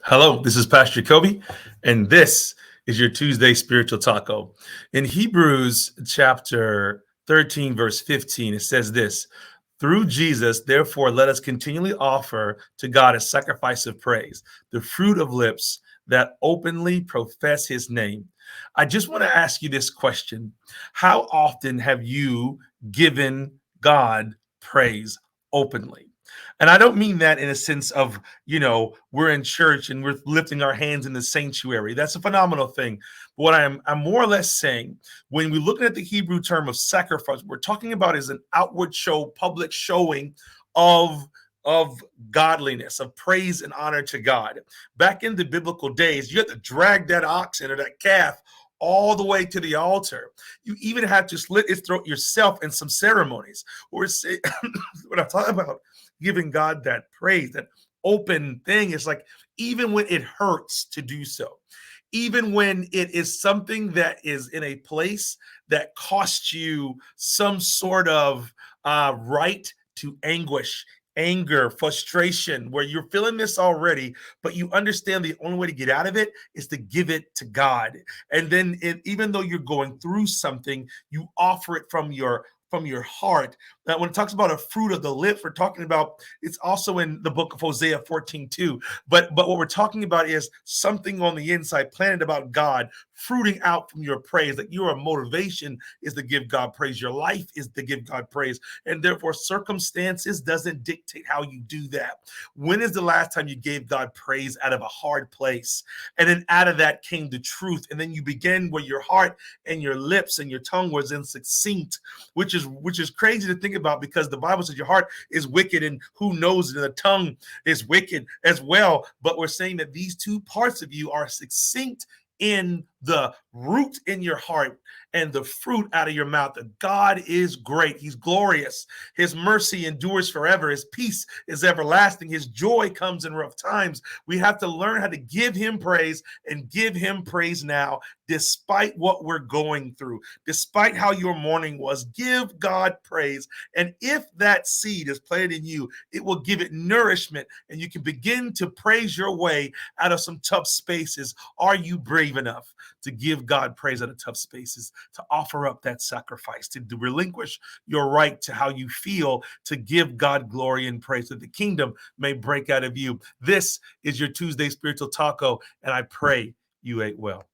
Hello, this is Pastor Kobe, and this is your Tuesday Spiritual Taco. In Hebrews chapter 13, verse 15, it says this: through Jesus, therefore, let us continually offer to God a sacrifice of praise, the fruit of lips that openly profess his name. I just want to ask you this question: how often have you given God praise openly? And I don't mean that in a sense of, we're in church and we're lifting our hands in the sanctuary. That's a phenomenal thing. But what I'm more or less saying, when we're looking at the Hebrew term of sacrifice, we're talking about is an outward show, public showing of of godliness, of praise and honor to God. Back in the biblical days, you had to drag that oxen or that calf all the way to the altar. You even had to slit its throat yourself in some ceremonies. Or say, what I'm talking about, giving God that praise, that open thing, is like, even when it hurts to do so, even when it is something that is in a place that costs you some sort of right to anguish, anger, frustration, where you're feeling this already, but you understand the only way to get out of it is to give it to God. And then even though you're going through something, you offer it from your heart. That when it talks about a fruit of the lips, we're talking about, it's also in the book of Hosea 14:2. But what we're talking about is something on the inside planted about God, fruiting out from your praise. That your motivation is to give God praise. Your life is to give God praise. And therefore, circumstances doesn't dictate how you do that. When is the last time you gave God praise out of a hard place? And then out of that came the truth. And then you begin where your heart and your lips and your tongue was in succinct, which is crazy to think about, because the Bible says your heart is wicked and who knows, and the tongue is wicked as well. But we're saying that these two parts of you are succinct in the root in your heart and the fruit out of your mouth. That God is great. He's glorious. His mercy endures forever. His peace is everlasting. His joy comes in rough times. We have to learn how to give him praise, and give him praise now, despite what we're going through, despite how your morning was. Give God praise. And if that seed is planted in you, it will give it nourishment, and you can begin to praise your way out of some tough spaces. Are you brave enough to give God praise out of tough spaces, to offer up that sacrifice, to relinquish your right to how you feel, to give God glory and praise, that the kingdom may break out of you? This is your Tuesday Spiritual Taco, and I pray you ate well.